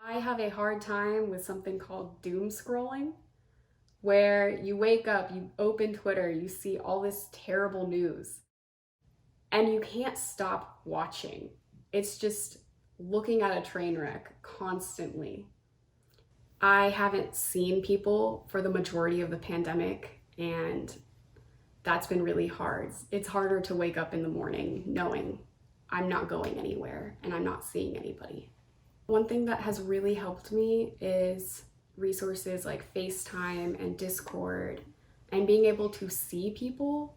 I have a hard time with something called doom scrolling, where you wake up, you open Twitter, you see all this terrible news, and you can't stop watching. It's just looking at a train wreck constantly. I haven't seen people for the majority of the pandemic, and that's been really hard. It's harder to wake up in the morning knowing I'm not going anywhere and I'm not seeing anybody. One thing that has really helped me is resources like FaceTime and Discord and being able to see people.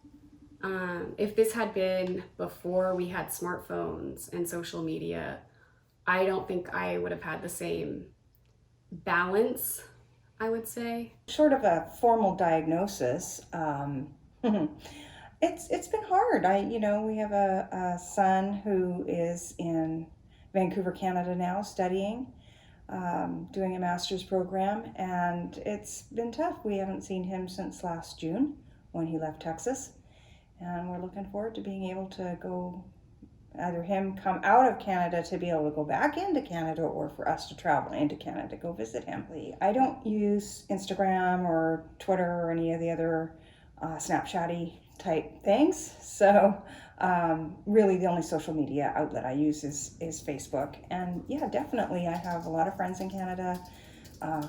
If this had been before we had smartphones and social media, I don't think I would have had the same balance, I would say. Short of a formal diagnosis, it's been hard. We have a son who is in Vancouver, Canada now, studying, doing a master's program, and it's been tough. We haven't seen him since last June when he left Texas, and we're looking forward to being able to go, either him come out of Canada to be able to go back into Canada, or for us to travel into Canada to go visit him. I don't use Instagram or Twitter or any of the other Snapchatty type things. So really the only social media outlet I use is Facebook. And yeah, definitely I have a lot of friends in Canada,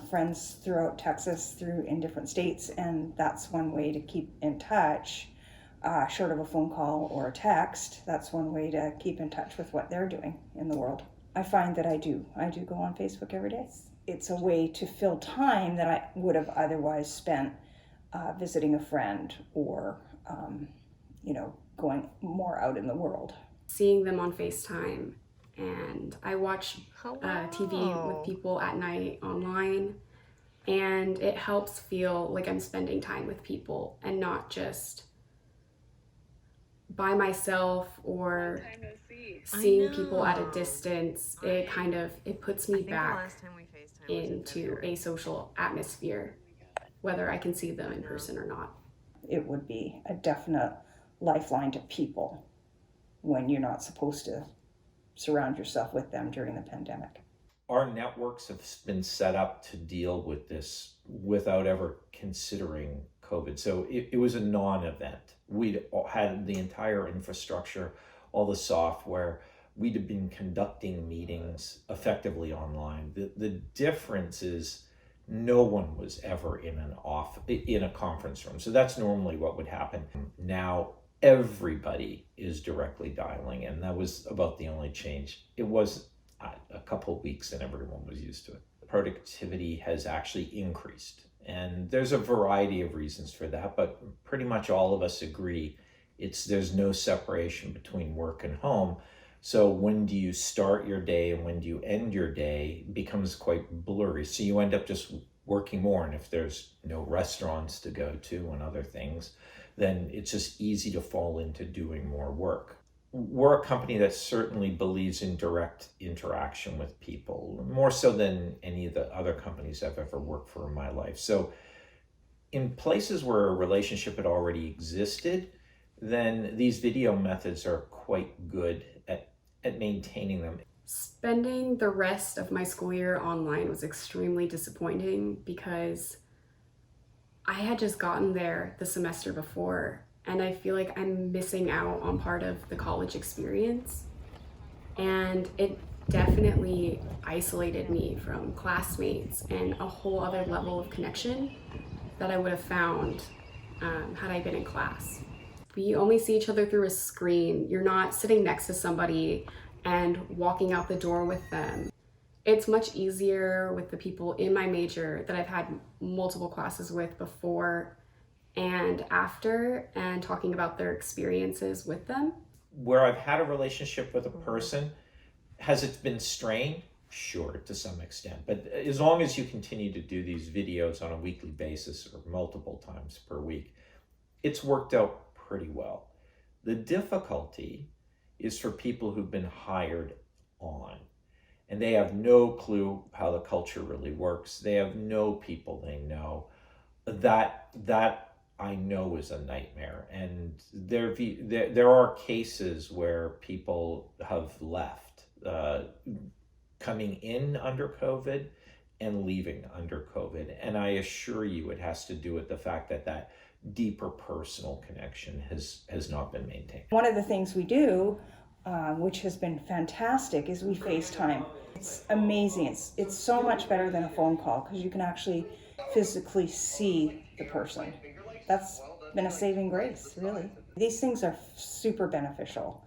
friends throughout Texas, in different states, and that's one way to keep in touch. Short of a phone call or a text, that's one way to keep in touch with what they're doing in the world. I find that I do go on Facebook every day. It's a way to fill time that I would have otherwise spent visiting a friend or, going more out in the world. Seeing them on FaceTime, and I watch TV with people at night online, and it helps feel like I'm spending time with people and not just by myself or seeing people at a distance. It puts me back into a social atmosphere, whether I can see them in person or not. It would be a definite lifeline to people when you're not supposed to surround yourself with them during the pandemic. Our networks have been set up to deal with this without ever considering COVID. So it was a non-event. We'd had the entire infrastructure, all the software. We'd have been conducting meetings effectively online. The difference is no one was ever in a conference room. So that's normally what would happen. Now everybody is directly dialing, and that was about the only change. It was a couple of weeks and everyone was used to it. Productivity has actually increased, and there's a variety of reasons for that, but pretty much all of us agree there's no separation between work and home. So when do you start your day and when do you end your day becomes quite blurry. So you end up just working more, and if there's no restaurants to go to and other things, then it's just easy to fall into doing more work. We're a company that certainly believes in direct interaction with people, more so than any of the other companies I've ever worked for in my life. So in places where a relationship had already existed, then these video methods are quite good at maintaining them. Spending the rest of my school year online was extremely disappointing because I had just gotten there the semester before, and I feel like I'm missing out on part of the college experience. And it definitely isolated me from classmates and a whole other level of connection that I would have found had I been in class. We only see each other through a screen. You're not sitting next to somebody and walking out the door with them. It's much easier with the people in my major that I've had multiple classes with before and after, and talking about their experiences with them. Where I've had a relationship with a person, has it been strained? Sure, to some extent. But as long as you continue to do these videos on a weekly basis or multiple times per week, it's worked out pretty well. The difficulty is for people who've been hired on, and they have no clue how the culture really works. They have no people they know. That I know is a nightmare. And there are cases where people have left coming in under COVID and leaving under COVID. And I assure you it has to do with the fact that that deeper personal connection has not been maintained. One of the things we do, which has been fantastic, is we FaceTime. It's amazing. It's so much better than a phone call because you can actually physically see the person. That's been a saving grace, really. These things are super beneficial.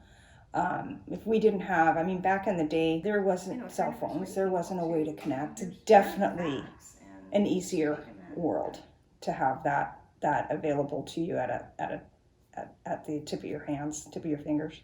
If we didn't have, I mean, back in the day, there wasn't cell phones, there wasn't a way to connect. It's definitely an easier world to have that available to you at the tip of your hands, tip of your fingers.